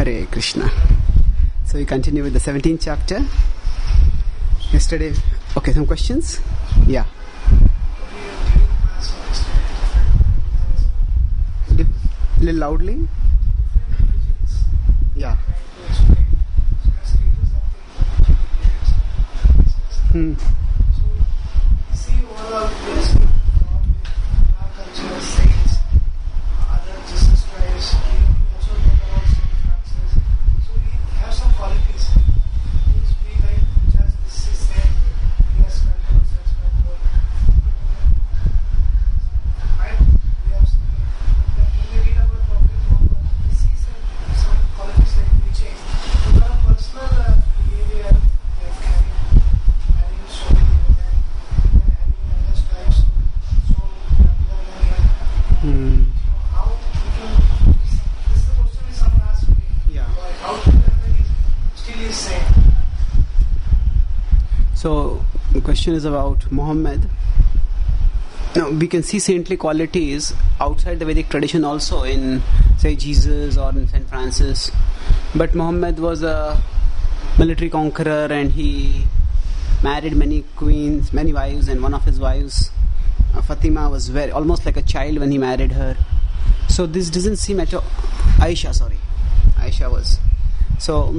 Hare Krishna. So we continue with the 17th chapter. Yesterday, okay, some questions? Yeah. A little loudly? Yeah. See overall this from our culture, saints, other Jesus Christ, we also talk about Saint Francis. So we have some qualities which we like, just this is saint, he has control, such control. Right? We have seen when we read about Prabhupada, we see some qualities like we change. So our personal behavior, we have having so many women, having other stripes, so how we can, this is the question which someone asked me, Yeah. how to tell that he still is sane? So the question is about Muhammad. Now we can see saintly qualities outside the Vedic tradition also in, say, Jesus or in Saint Francis. But Muhammad was a military conqueror and he married many queens, many wives, and one of his wives, Fatima, was very almost like a child when he married her. So this doesn't seem at all. Aisha was. So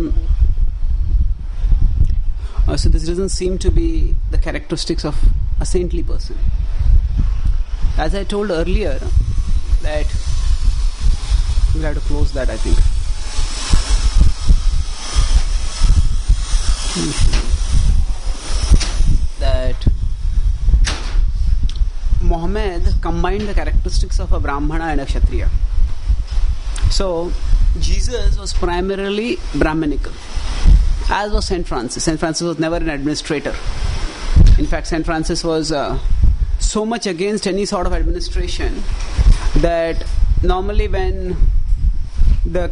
this doesn't seem to be the characteristics of a saintly person. As I told earlier, that we'll have to close that, I think. That Muhammad combined the characteristics of a Brahmana and a Kshatriya. So Jesus was primarily Brahmanical, as was Saint Francis. Saint Francis was never an administrator. In fact, Saint Francis was so much against any sort of administration that normally when the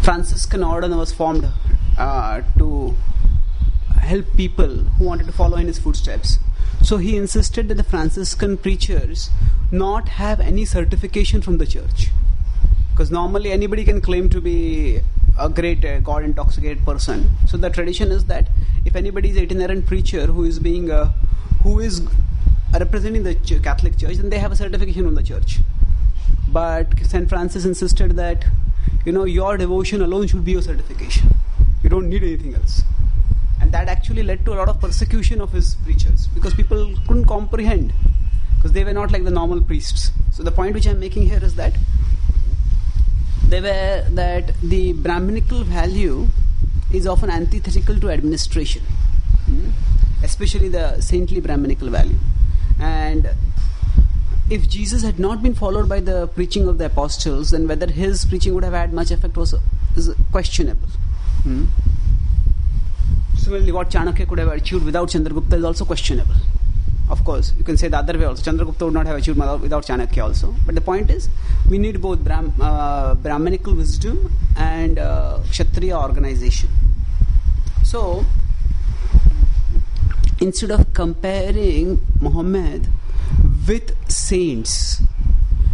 Franciscan order was formed to help people who wanted to follow in his footsteps. So he insisted that the Franciscan preachers not have any certification from the church. Because normally anybody can claim to be a great God-intoxicated person. So the tradition is that if anybody is an itinerant preacher who is representing the Catholic Church, then they have a certification from the church. But Saint Francis insisted that, your devotion alone should be your certification. You don't need anything else. And that actually led to a lot of persecution of his preachers, because people couldn't comprehend, because they were not like the normal priests. So the point which I'm making here is that the Brahminical value is often antithetical to administration, especially the saintly Brahminical value. And if Jesus had not been followed by the preaching of the apostles, then whether his preaching would have had much effect is questionable. Similarly, what Chanakya could have achieved without Chandragupta is also questionable. Of course, you can say the other way also. Chandragupta would not have achieved without Chanakya also. But the point is, we need both Brahminical wisdom and Kshatriya organization. So, instead of comparing Muhammad with saints,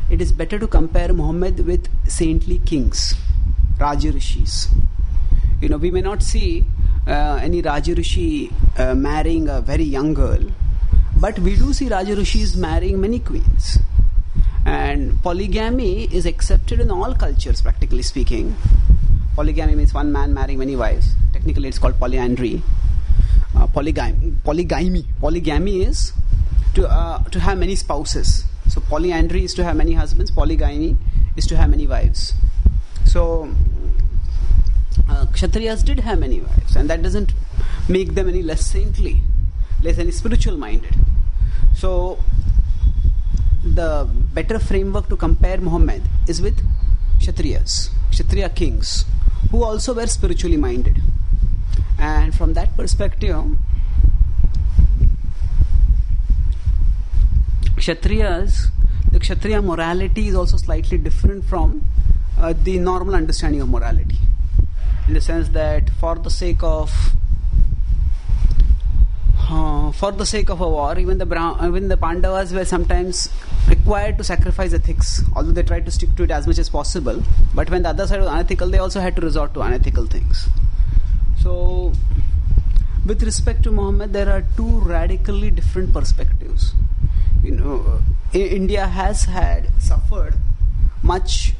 it is better to compare Muhammad with saintly kings, Raja Rishis. We may not see any Raja Rishi marrying a very young girl, but we do see Raja Rishis marrying many queens. And polygamy is accepted in all cultures, practically speaking. Polygamy means one man marrying many wives. Technically it's called polyandry. Polygamy is to have many spouses. So polyandry is to have many husbands, polygamy is to have many wives. So Kshatriyas did have many wives, and that doesn't make them any less saintly, less any spiritual minded. So the better framework to compare Muhammad is with Kshatriyas, Kshatriya kings, who also were spiritually minded. And from that perspective, the Kshatriya morality is also slightly different from the normal understanding of morality, in the sense that for the sake of for the sake of a war, even the Pandavas were sometimes required to sacrifice ethics, although they tried to stick to it as much as possible. But when the other side was unethical, they also had to resort to unethical things. So, with respect to Muhammad, there are two radically different perspectives. India has suffered much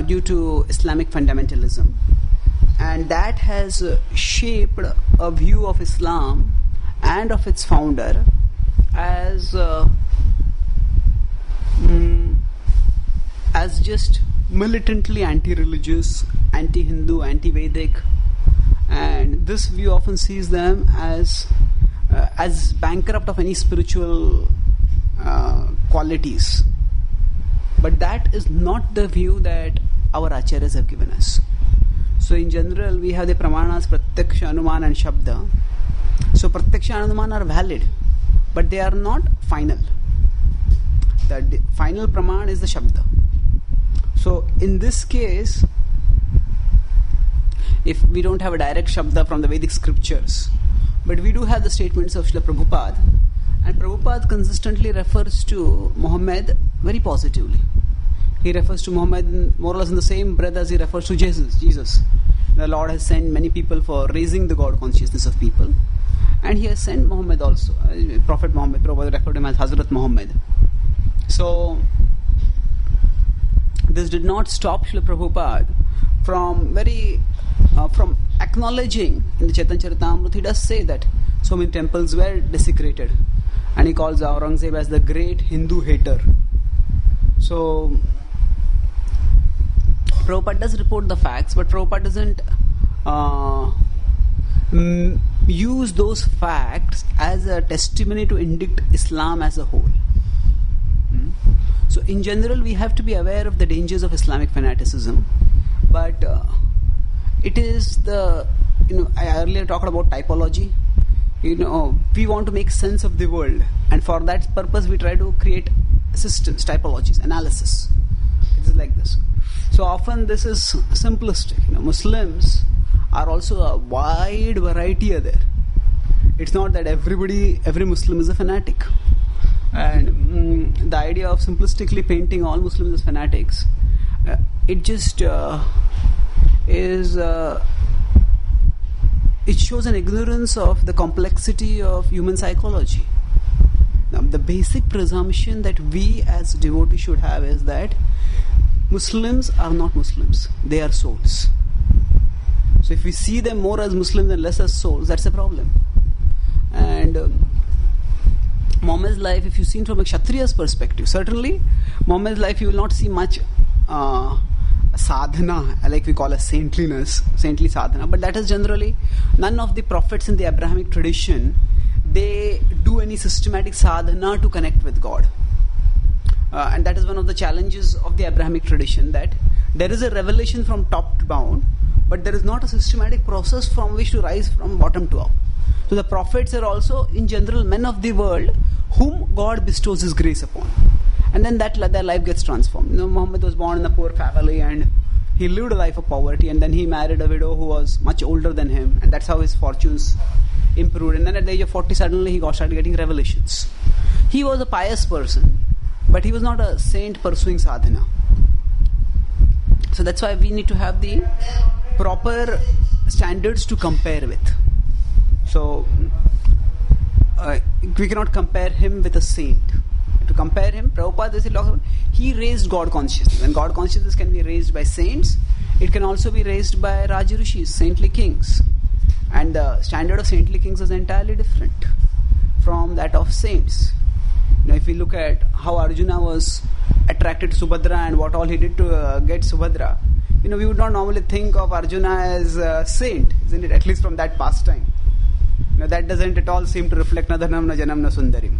due to Islamic fundamentalism, and that has shaped a view of Islam and of its founder as just militantly anti-religious, anti-Hindu, anti-Vedic, and this view often sees them as bankrupt of any spiritual qualities. But that is not the view that our acharyas have given us. So in general, we have the pramanas pratyaksha, anuman and shabda. So pratyaksha and anuman are valid, but they are not final. The final praman is the shabda. So in this case, if we don't have a direct shabda from the Vedic scriptures, but we do have the statements of Srila Prabhupada, and Prabhupada consistently refers to Muhammad very positively. He refers to Muhammad more or less in the same breath as he refers to Jesus. The Lord has sent many people for raising the God consciousness of people, and He has sent Muhammad also, Prophet Muhammad. Prabhupada referred to him as Hazrat Muhammad. So this did not stop Srila Prabhupada from acknowledging in the Chaitanya Charitamrita. He does say that so many temples were desecrated, and he calls Aurangzeb as the great Hindu hater. So Prabhupada does report the facts, but Prabhupada doesn't use those facts as a testimony to indict Islam as a whole. So in general, we have to be aware of the dangers of Islamic fanaticism, but it is I earlier talked about typology. We want to make sense of the world, and for that purpose we try to create systems, typologies, analysis. It is like this. So often this is simplistic. Muslims are also a wide variety there. It's not that every Muslim is a fanatic. And the idea of simplistically painting all Muslims as fanatics, it just it shows an ignorance of the complexity of human psychology. Now, the basic presumption that we as devotees should have is that Muslims are not Muslims, they are souls. So if we see them more as Muslims and less as souls, that's a problem. And Muhammad's life, if you've seen from a Kshatriya's perspective, certainly Muhammad's life you will not see much sadhana, like we call as saintly sadhana, but that is generally none of the prophets in the Abrahamic tradition, they do any systematic sadhana to connect with God. And that is one of the challenges of the Abrahamic tradition, that there is a revelation from top to down, but there is not a systematic process from which to rise from bottom to up. So the prophets are also in general men of the world whom God bestows His grace upon, and then their life gets transformed. Muhammad was born in a poor family and he lived a life of poverty, and then he married a widow who was much older than him, and that's how his fortunes improved. And then at the age of 40 suddenly he started getting revelations. He was a pious person, but he was not a saint pursuing sadhana. So that's why we need to have the proper standards to compare with. So we cannot compare him with a saint. To compare him, Prabhupada, he raised God consciousness, and God consciousness can be raised by saints. It can also be raised by Rajarishis, saintly kings, and the standard of saintly kings is entirely different from that of saints. If we look at how Arjuna was attracted to Subhadra and what all he did to get Subhadra, we would not normally think of Arjuna as a saint, isn't it? At least from that pastime. That doesn't at all seem to reflect Nadhanam na janam na sundarim.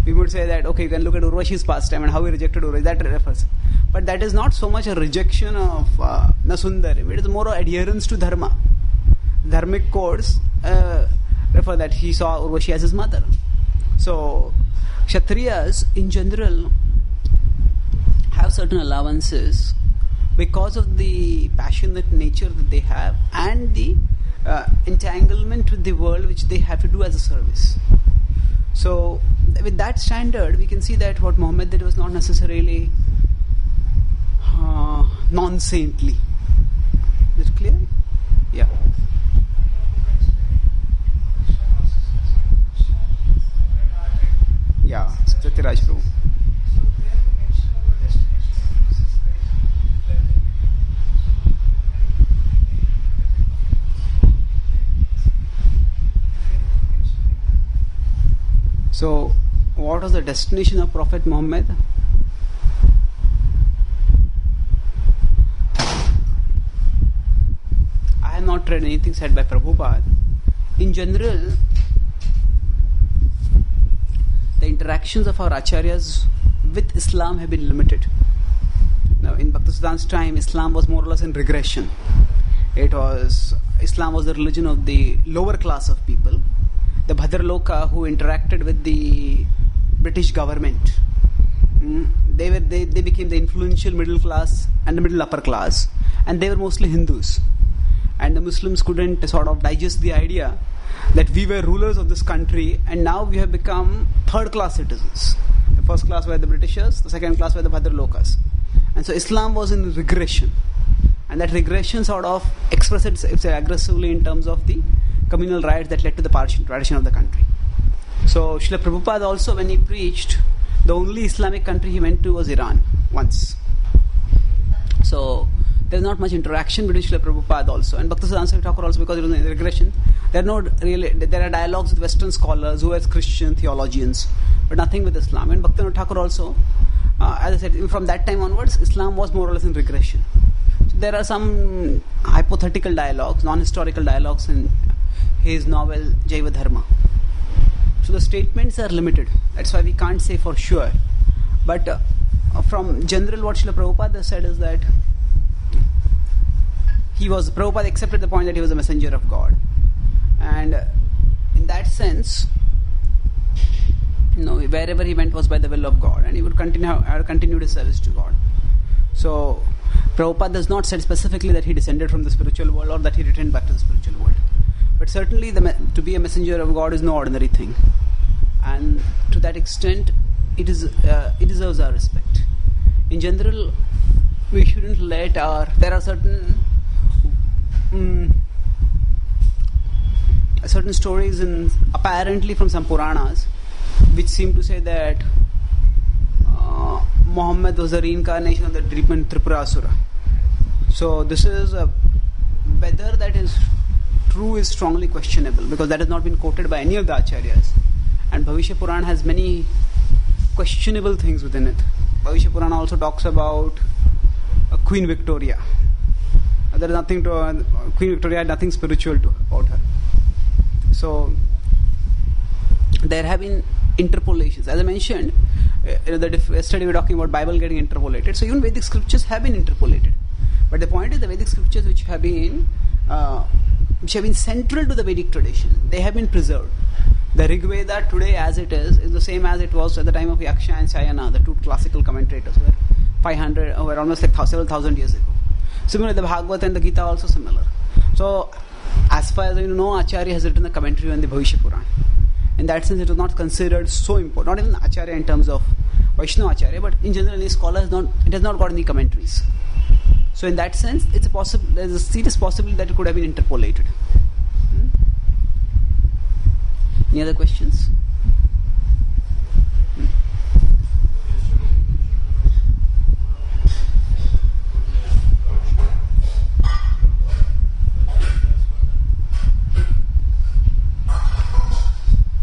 We would say that, okay, you can look at Urvashi's pastime and how he rejected Urvashi, that refers. But that is not so much a rejection of Nasundarim, it is more adherence to Dharma. Dharmic codes refer that he saw Urvashi as his mother. So, Kshatriyas in general have certain allowances because of the passionate nature that they have and the entanglement with the world which they have to do as a service. So with that standard, we can see that what Muhammad did was not necessarily non-saintly. Is it clear? Yeah. Yeah, Chaitanya Prabhu. So, what was the destination of Prophet Muhammad? I have not read anything said by Prabhupada. In general, the interactions of our acharyas with Islam have been limited. Now, in Bhaktisiddhanta's time, Islam was more or less in regression. Islam was the religion of the lower class of people. The Bhadraloka who interacted with the British government, they became the influential middle class and the middle upper class, and they were mostly Hindus. And the Muslims couldn't sort of digest the idea that we were rulers of this country and now we have become third class citizens. The first class were the Britishers, the second class were the Bhadralokas. And so Islam was in regression, and that regression sort of expressed itself aggressively in terms of the communal riots that led to the partition of the country. So Srila Prabhupada also, when he preached, the only Islamic country he went to was Iran once. So there's not much interaction between Srila Prabhupada also and Bhaktisiddhanta Thakur also, because it was in regression. There are dialogues with Western scholars who are Christian theologians, but nothing with Islam. And Bhaktisiddhanta Thakur also, as I said, from that time onwards, Islam was more or less in regression. So there are some hypothetical dialogues, non-historical dialogues in his novel Jaiva Dharma. So the statements are limited. That's why we can't say for sure. But from general, what Srila Prabhupada said is that Prabhupada accepted the point that he was a messenger of God. And in that sense, wherever he went was by the will of God, and he would continue his service to God. So Prabhupada does not say specifically that he descended from the spiritual world or that he returned back to the spiritual world. But certainly to be a messenger of God is no ordinary thing. And to that extent, it deserves our respect. In general, we shouldn't there are certain stories apparently from some Puranas which seem to say that Muhammad was a reincarnation of the demon Tripurasura. So this is whether that is true is strongly questionable, because that has not been quoted by any of the acharyas. And Bhavishya Purana has many questionable things within it. Bhavishya Purana also talks about Queen Victoria. There is Queen Victoria had nothing spiritual about her. So there have been interpolations. As I mentioned, yesterday we were talking about Bible getting interpolated. So even Vedic scriptures have been interpolated. But the point is, the Vedic scriptures which have been central to the Vedic tradition, they have been preserved. The Rig Veda today, as it is the same as it was at the time of Yaksha and Sayana, the two classical commentators, were almost like several thousand years ago. Similarly, the Bhagavad and the Gita are also similar. So, as far as no Acharya has written a commentary on the Bhavishya Purana. In that sense, it was not considered so important. Not even Acharya in terms of Vaishnava Acharya, but in general, any scholar it has not got any commentaries. So, in that sense, there's a serious possibility that it could have been interpolated. Any other questions?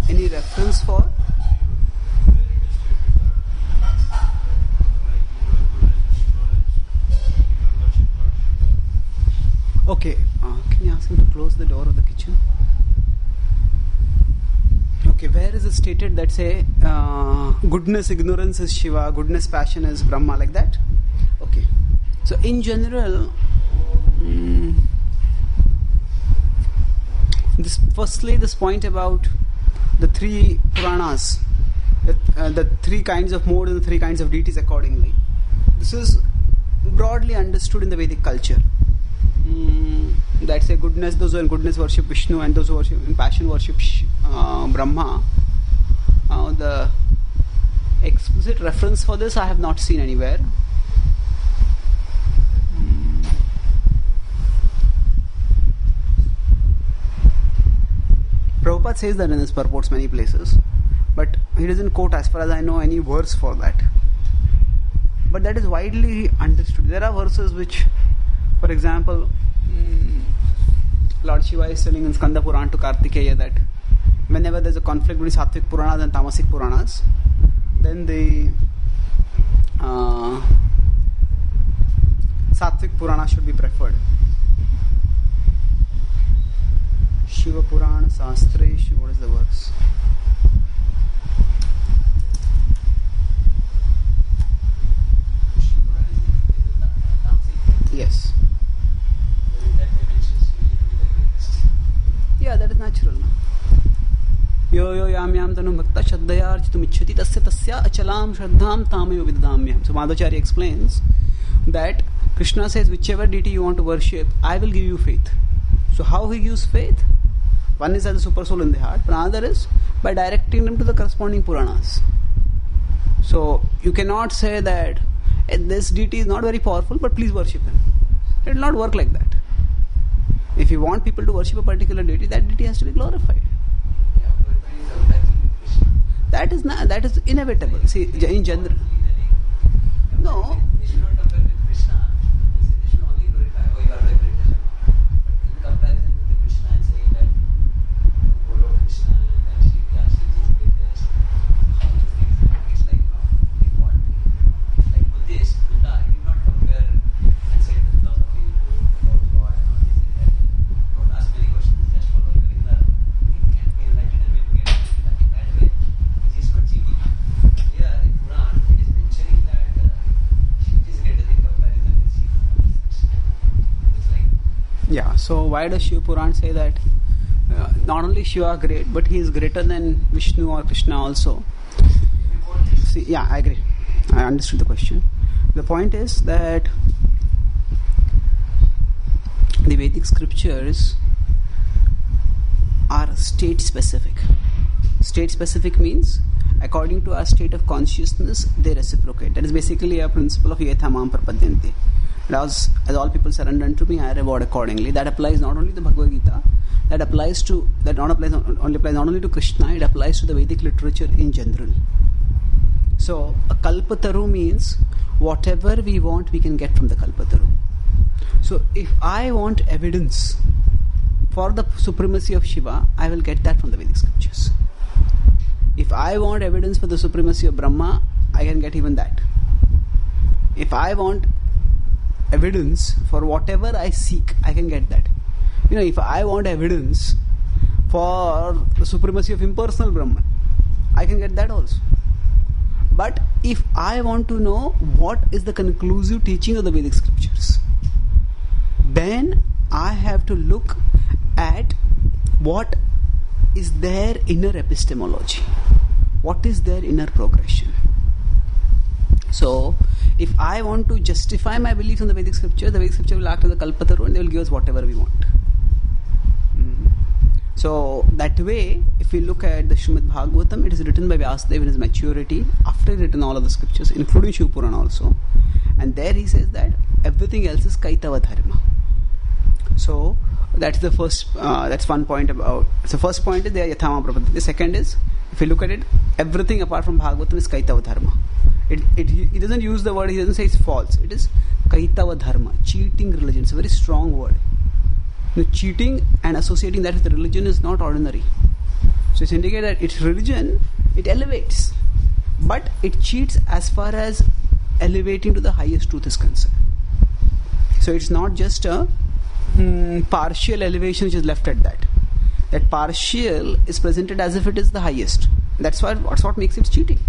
Any reference for? Okay, can you ask him to close the door of the kitchen? Okay, where is it stated that say goodness, ignorance is Shiva, goodness, passion is Brahma, like that? Okay. So in general, this point about the three Puranas, the three kinds of modes and the three kinds of deities accordingly. This is broadly understood in the Vedic culture. that say goodness, those who in goodness worship Vishnu and those who worship in passion worship Brahma. The explicit reference for this I have not seen anywhere. Prabhupada says that in his purports many places, but he doesn't quote, as far as I know, any verse for that. But that is widely understood. There are verses which, for example, Lord Shiva is telling in Skanda Purana to Kartikeya that whenever there is a conflict between Sattvic Puranas and Tamasic Puranas, then the Sattvic Purana should be preferred. Shiva Purana Sastreshu, what is the verse? Yes. Yeah, that is natural. Yo yo yam yam tanu bhakta shraddhaya architum icchati tasya achalam shraddham tamayo viddhamyam. So Madhacharya explains that Krishna says, whichever deity you want to worship, I will give you faith. So how he gives faith? One is as a Supersoul in the heart, but another is by directing them to the corresponding Puranas. So you cannot say that this deity is not very powerful, but please worship him. It will not work like that. If you want people to worship a particular deity, that deity has to be glorified. That is inevitable. See, in general. No. Yeah, so why does Shiva Puran say that not only Shiva great, but he is greater than Vishnu or Krishna also? See, yeah, I agree. I understood the question. The point is that the Vedic scriptures are state specific. State specific means according to our state of consciousness, they reciprocate. That is basically a principle of yethamam prapadyante. As all people surrender unto me, I reward accordingly. That applies not only to the Bhagavad-gītā, that applies not only to Krishna, it applies to the Vedic literature in general. So a kalpataru means whatever we want, we can get from the kalpataru. So if I want evidence for the supremacy of Shiva, I will get that from the Vedic scriptures. If I want evidence for the supremacy of Brahma, I can get even that. If I want evidence for whatever I seek, I can get that. If I want evidence for the supremacy of impersonal Brahman, I can get that also. But if I want to know what is the conclusive teaching of the Vedic scriptures, then I have to look at what is their inner epistemology, what is their inner progression. So, if I want to justify my beliefs on the Vedic scripture, the Vedic scripture will act as a kalpataru and they will give us whatever we want. So, that way, if we look at the Srimad Bhagavatam, it is written by Vyasadeva in his maturity, after he written all of the scriptures, including Shiva Purana also. And there he says that everything else is kaitava dharma. So, that's the first, that's one point about. So, first point is they are yathama prapadyante. The second is, if you look at it, everything apart from Bhagavatam is kaitava dharma. He doesn't use the word, he doesn't say it's false. It is kaitava dharma, cheating religion. It's a very strong word. Cheating and associating that with religion is not ordinary. So it's indicated that it's religion, it elevates. But it cheats as far as elevating to the highest truth is concerned. So it's not just a partial elevation which is left at that. That partial is presented as if it is the highest. That's what makes it cheating.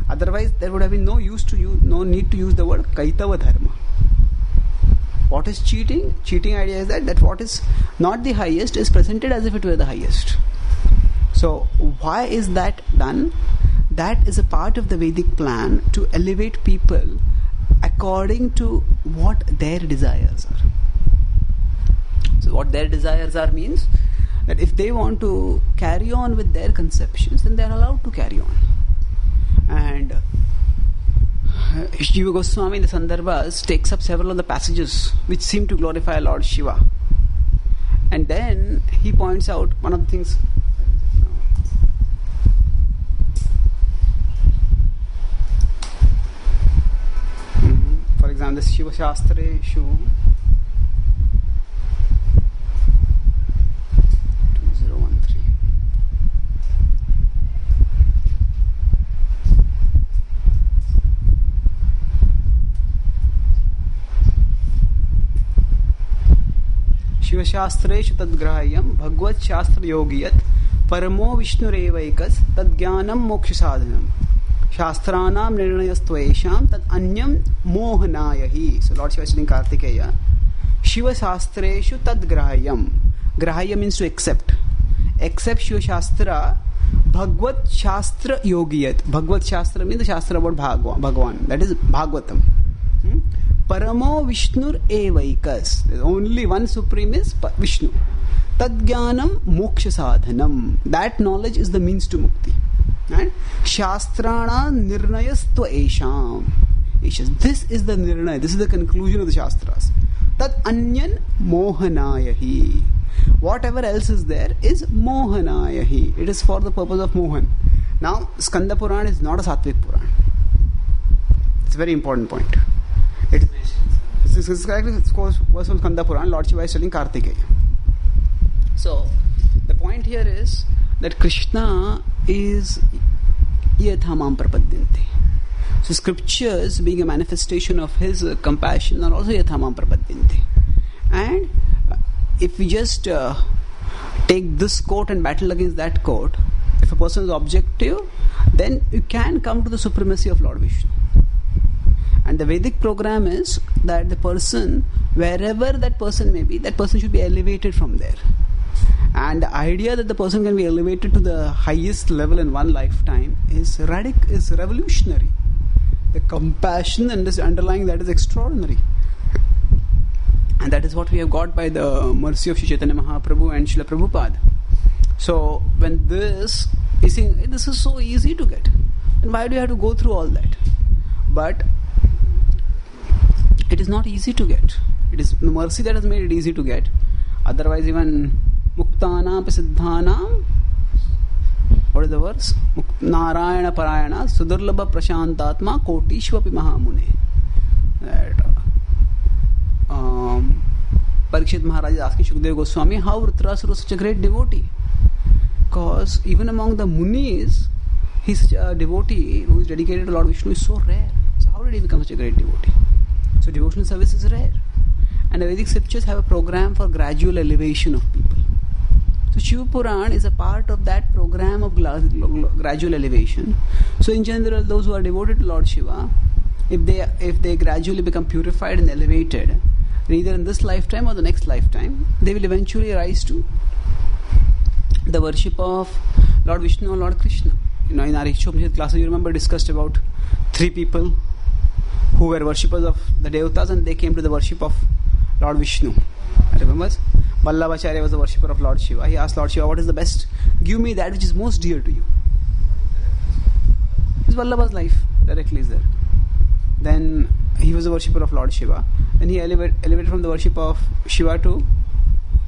Otherwise, there would have been no need to use the word kaitava dharma. What is cheating? Cheating idea is that what is not the highest is presented as if it were the highest. So, why is that done? That is a part of the Vedic plan to elevate people according to what their desires are. what their desires are means that if they want to carry on with their conceptions, then they are allowed to carry on. And Jiva Goswami in the Sandarbhas takes up several of the passages which seem to glorify Lord Shiva. And then he points out one of the things. For example, this Shiva Shastra-shu 2013. Shiva Shastra-shu tadgrahayam Bhagavad Shastra-yogiyat Paramo Vishnurevaikas Tadgyanam Moksha Sadhanam Shastranam Nirnayastvesham Tad Anyam Mohanayahi. So Lord Shiva is telling Kartikeya, Shiva Shastreshu Tadgrahayam. Grahaya means to accept. Accept Shiva Shastra Bhagavad Shastra Yogiyat. Bhagavad Shastra means the Shastra about Bhagavan. That is Bhagavatam. Paramo Vishnur Evaikas. There is only one Supreme is Vishnu. Tadgyanam Moksha Sadhanam. That knowledge is the means to mukti. Right? Shastrana Nirnayastva Esham. This is the Nirnaya. This is the conclusion of the Shastras. Tat Anyan Mohanayahi. Whatever else is there is Mohanayahi. It is for the purpose of Mohan. Now, Skanda Purana is not a Sattvic Purana. It's a very important point. This is exactly verse from Skanda Purana. Lord Shiva is telling Kartikeya. So, the point here is that Krishna is yathamam prapadyante. So scriptures, being a manifestation of his compassion, are also yathamam prapadyante. And if we just take this quote and battle against that quote, if a person is objective, then you can come to the supremacy of Lord Vishnu. And the Vedic program is that the person, wherever that person may be, that person should be elevated from there. And the idea that the person can be elevated to the highest level in one lifetime is revolutionary. The compassion and this underlying that is extraordinary. And that is what we have got by the mercy of Sri Chaitanya Mahaprabhu and Srila Prabhupada. So when this is so easy to get, then why do you have to go through all that? But it is not easy to get. It is the mercy that has made it easy to get. Otherwise, even Muktanam Prasiddhanam, what is the verse? Narayana Parayana Sudurlabha Prashantatma Kotishvapi Mahamune. Parikshit Maharaj is asking Shukadeva Goswami, how Vritrasura was such a great devotee? Because even among the Munis, he is such a devotee who is dedicated to Lord Vishnu is so rare. So how did he become such a great devotee? So devotional service is rare. And the Vedic scriptures have a program for gradual elevation of people. So Shiva Puran is a part of that program of gradual elevation. So in general, those who are devoted to Lord Shiva, if they gradually become purified and elevated, either in this lifetime or the next lifetime, they will eventually rise to the worship of Lord Vishnu or Lord Krishna. In our Upanishads classes, you remember discussed about 3 people who were worshippers of the Devatas and they came to the worship of Lord Vishnu. Remember? Vallabhacharya was the worshipper of Lord Shiva. He asked Lord Shiva, what is the best? Give me that which is most dear to you. His Vallabha's life directly is there. Then he was a worshipper of Lord Shiva. Then he elevated from the worship of Shiva to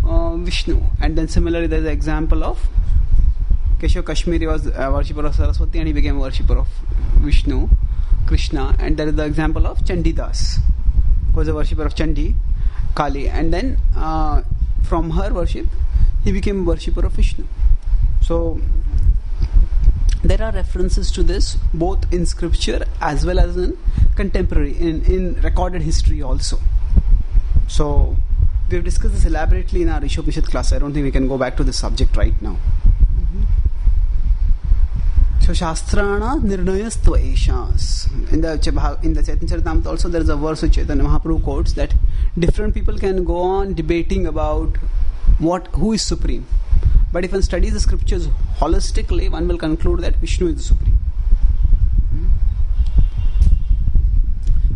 Vishnu. And then similarly there is an example of Keshav Kashmiri was a worshipper of Saraswati and he became a worshipper of Vishnu, Krishna. And there is the example of Chandidas, who was a worshipper of Chandi, Kali. And then from her worship, he became a worshipper of Vishnu. So there are references to this both in scripture as well as in contemporary, in recorded history also. So we have discussed this elaborately in our Upanishads class. I don't think we can go back to this subject right now. So Shastrana Nirnayastva Eshas. In the Chaitanya Charan Prabhu also there is a verse which Chaitanya Mahaprabhu quotes that different people can go on debating about who is supreme. But if one studies the scriptures holistically, one will conclude that Vishnu is the supreme.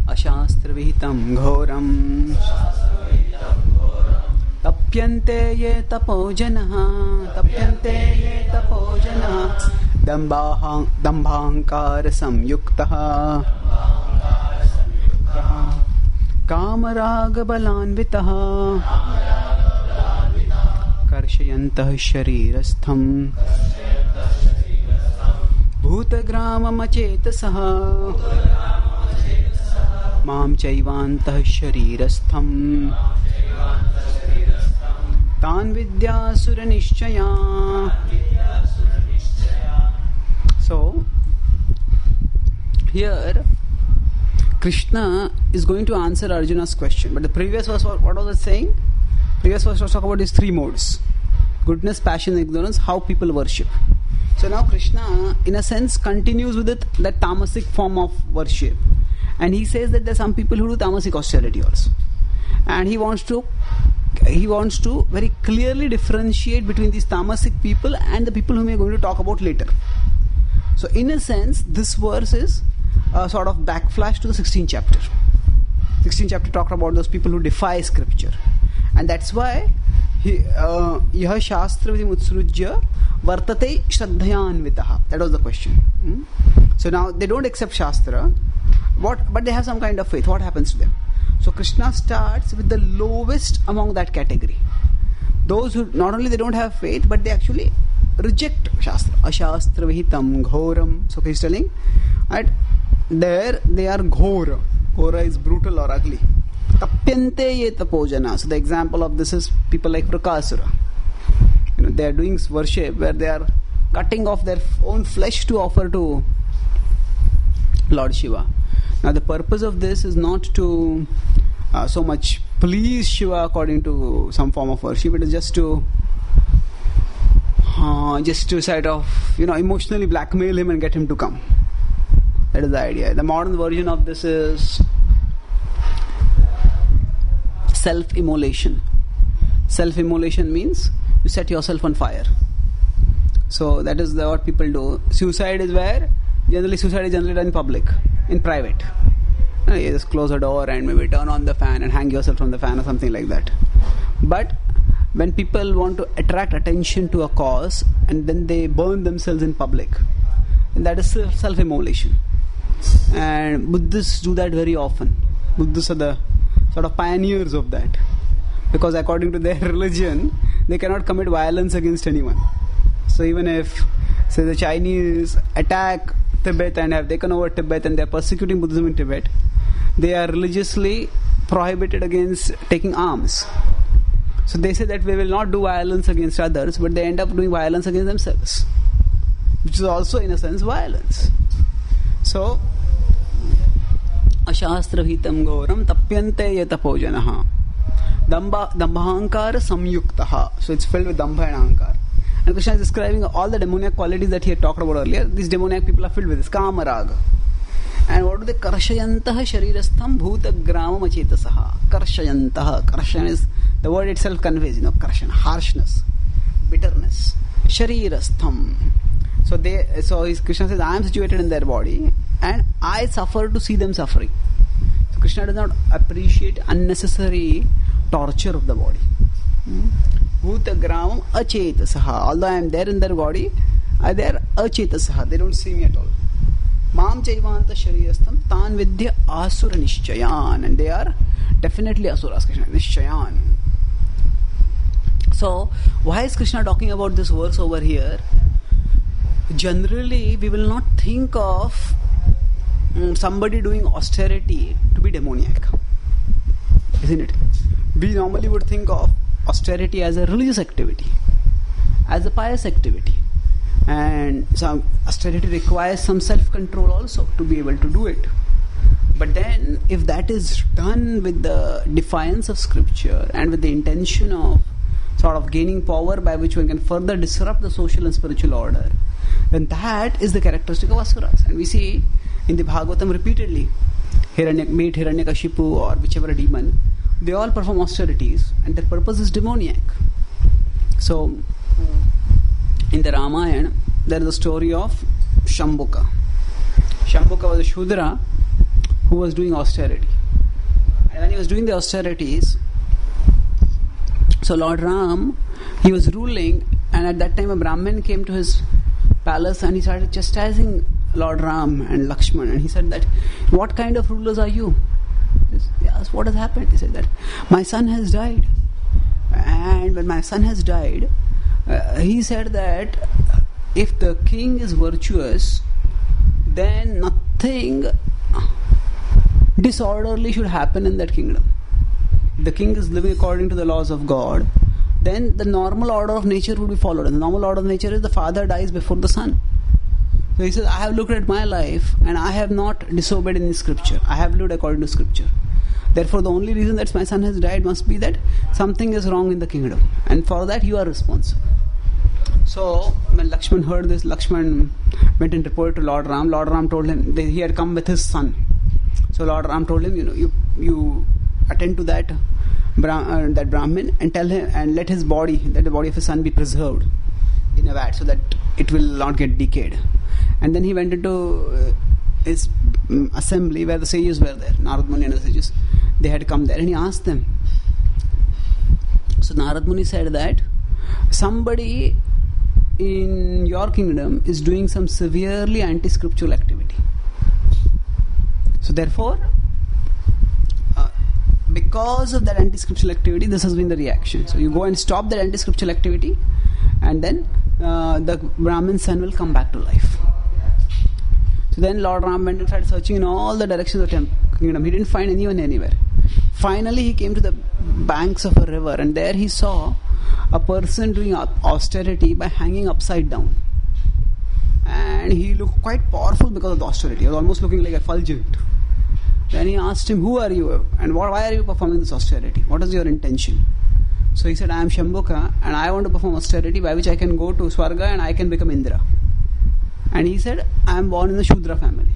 Aśāstra-vihitaṁ ghoraṁ tapyante ye tapo janāḥ, tapyante ye tapo janāḥ, dambhāhaṅkāra-saṁyuktāḥ, kāma-rāga-balānvitāḥ, karṣayantaḥ śarīra-sthaṁ, bhūta-grāmam acetasaḥ, māṁ caivāntaḥ śarīra-sthaṁ, tān viddhy āsura-niścayān. So, here Krishna is going to answer Arjuna's question. But the previous verse, what was it saying? Previous verse was talking about these three modes: goodness, passion, ignorance, how people worship. So now Krishna, in a sense, continues with it, that tamasic form of worship. And he says that there are some people who do tamasic austerity also. And he wants to very clearly differentiate between these tamasic people and the people whom we are going to talk about later. So in a sense, this verse is a sort of backflash to the 16th chapter. 16th chapter talked about those people who defy scripture. And that's why yaha aśāstra-vihitaṁ utsrujya vartate śraddhayanvitaḥ. That was the question. So now they don't accept Shastra, but they have some kind of faith. What happens to them? So Krishna starts with the lowest among that category. Those who not only they don't have faith, but they actually reject Shastra. Aśāstra-vihitaṁ ghoraṁ. So he's telling, right, there they are ghora. Ghora is brutal or ugly. Tapyante ye tapo janāḥ. So the example of this is people like Prakasura. They are doing worship where they are cutting off their own flesh to offer to Lord Shiva. Now the purpose of this is not to so much please Shiva according to some form of worship. It is just to sort of emotionally blackmail him and get him to come. That is the idea. The modern version of this is self-immolation. Self-immolation means you set yourself on fire. So that is what people do. Suicide is where suicide is generally done in public, in private. You just close a door and maybe turn on the fan and hang yourself from the fan or something like that. But when people want to attract attention to a cause and then they burn themselves in public, and that is self-immolation. And Buddhists do that very often. Buddhists are the sort of pioneers of that, because according to their religion they cannot commit violence against anyone. So even if, say, the Chinese attack Tibet and have taken over Tibet and they are persecuting Buddhism in Tibet, they are religiously prohibited against taking arms. So they say that we will not do violence against others, but they end up doing violence against themselves, which is also in a sense violence. So aśāstra-vihitaṁ ghoraṁ tapyante ye tapo janāḥ, dambhāhaṅkāra-saṁyuktāḥ. So it's filled with dambha and ahankar. And Krishna is describing all the demoniac qualities that he had talked about earlier. These demoniac people are filled with this kāma-rāga. And what do they? Karṣayantaḥ śarīra-sthaṁ bhūta-grāmam acetasaḥ. Karṣayantaḥ. Karshan is, the word itself conveys, karshan, harshness, bitterness. Śarīra-sthaṁ. So Krishna says, I am situated in their body and I suffer to see them suffering. So Krishna does not appreciate unnecessary torture of the body. Bhūta-grāmam acetasaḥ. Although I am there in their body, they are acetasaḥ. They don't see me at all. Māṁ caivāntaḥ śarīra-sthaṁ tān viddhy āsura-niścayān. And they are definitely asuras, Krishna. Niścayān. So, why is Krishna talking about this verse over here? Generally, we will not think of somebody doing austerity to be demoniac. Isn't it? We normally would think of austerity as a religious activity, as a pious activity. And some austerity requires some self-control also to be able to do it. But then, if that is done with the defiance of scripture and with the intention of sort of gaining power by which one can further disrupt the social and spiritual order, then that is the characteristic of asuras. And we see in the Bhagavatam repeatedly, Hiranyakashipu or whichever demon, they all perform austerities and their purpose is demoniac. So, in the Ramayana, there is a story of Shambhuka. Shambhuka was a Shudra who was doing austerity. And when he was doing the austerities, So Lord Ram, he was ruling, and at that time a Brahmin came to his palace and he started chastising Lord Ram and Lakshman, and he said that, what kind of rulers are you? He asked, what has happened? He said that, my son has died. And when my son has died, he said that if the king is virtuous, then nothing disorderly should happen in that kingdom. The king is living according to the laws of God, then the normal order of nature would be followed. And the normal order of nature is the father dies before the son. So he says, I have looked at my life and I have not disobeyed any scripture. I have lived according to scripture. Therefore, the only reason that my son has died must be that something is wrong in the kingdom. And for that, you are responsible. So, when Lakshman heard this, Lakshman went and reported to Lord Ram. Lord Ram told him that he had come with his son. So, Lord Ram told him, you attend to that Brahmin and tell him, and let his body, that the body of his son be preserved in a vat so that it will not get decayed. And then he went into his assembly where the sages were there. Narad Muni and the sages, they had come there, and he asked them. So Narad Muni said that somebody in your kingdom is doing some severely anti-scriptural activity. So therefore, because of that anti-scriptural activity, this has been the reaction. So you go and stop that anti-scriptural activity, and then the Brahmin son will come back to life. So then Lord Ram went and started searching in all the directions of the kingdom. He didn't find anyone anywhere. Finally, he came to the banks of a river, and there he saw a person doing austerity by hanging upside down. And he looked quite powerful because of the austerity. He was almost looking like a fulgent. Then he asked him, who are you? And why are you performing this austerity? What is your intention? So he said, I am Shambhuka, and I want to perform austerity by which I can go to Swarga and I can become Indra. And he said, I am born in the Shudra family.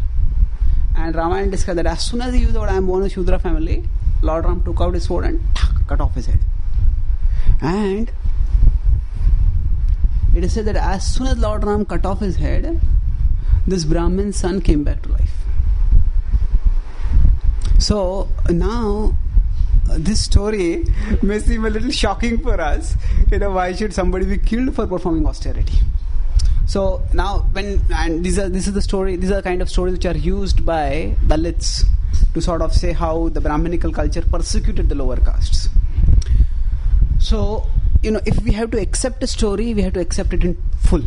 And Ramayana described that as soon as he used the word, I am born in the Shudra family, Lord Ram took out his sword and cut off his head. And it is said that as soon as Lord Ram cut off his head, this Brahmin son came back to life. So now this story may seem a little shocking for us. Why should somebody be killed for performing austerity? So now, these are the kind of stories which are used by Dalits to sort of say how the Brahminical culture persecuted the lower castes. So, if we have to accept a story, we have to accept it in full,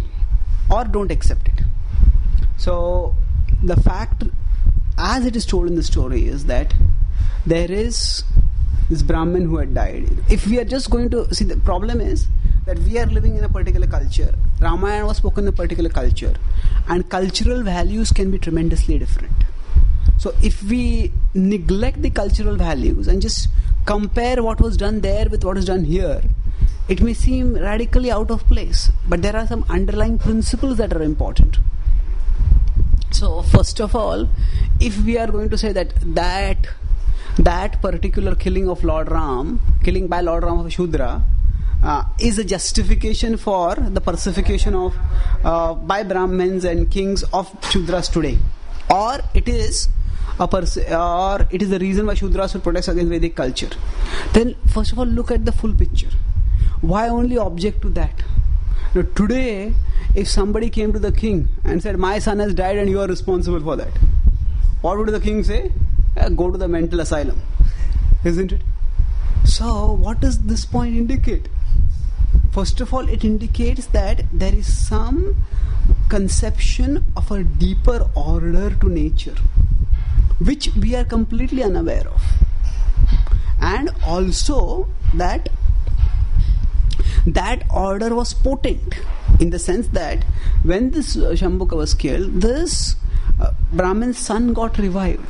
or don't accept it. So, the fact, as it is told in the story, is that there is this Brahmin who had died. If we are just going to see, the problem is that we are living in a particular culture. Ramayana was spoken in a particular culture, and cultural values can be tremendously different. So if we neglect the cultural values and just compare what was done there with what is done here, it may seem radically out of place, but there are some underlying principles that are important. So first of all, if we are going to say that particular killing by Lord Ram of Shudra is a justification for the persecution of by Brahmins and kings of Shudras today, or it is the reason why Shudras should protest against Vedic culture, then first of all look at the full picture. Why only object to that? Now today, if somebody came to the king and said, my son has died and you are responsible for that, what would the king say? Go to the mental asylum, isn't it? So what does this point indicate? First of all, it indicates that there is some conception of a deeper order to nature, which we are completely unaware of. And also that order was potent, in the sense that when this Shambhuka was killed, this Brahmin's son got revived.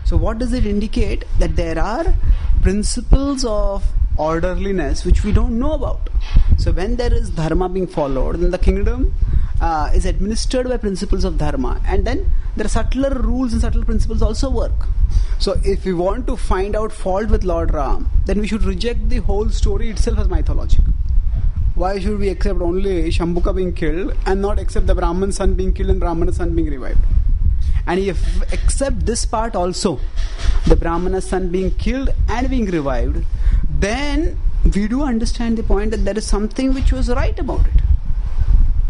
So what does it indicate? That there are principles of orderliness which we don't know about. So when there is dharma being followed, then the kingdom is administered by principles of dharma, and then there are subtler rules and subtle principles also work. So if we want to find out fault with Lord Ram, then we should reject the whole story itself as mythological. Why should we accept only Shambhuka being killed and not accept the Brahman son being killed and Brahmana's son being revived? And if we accept this part also, the Brahmana's son being killed and being revived, then we do understand the point that there is something which was right about it.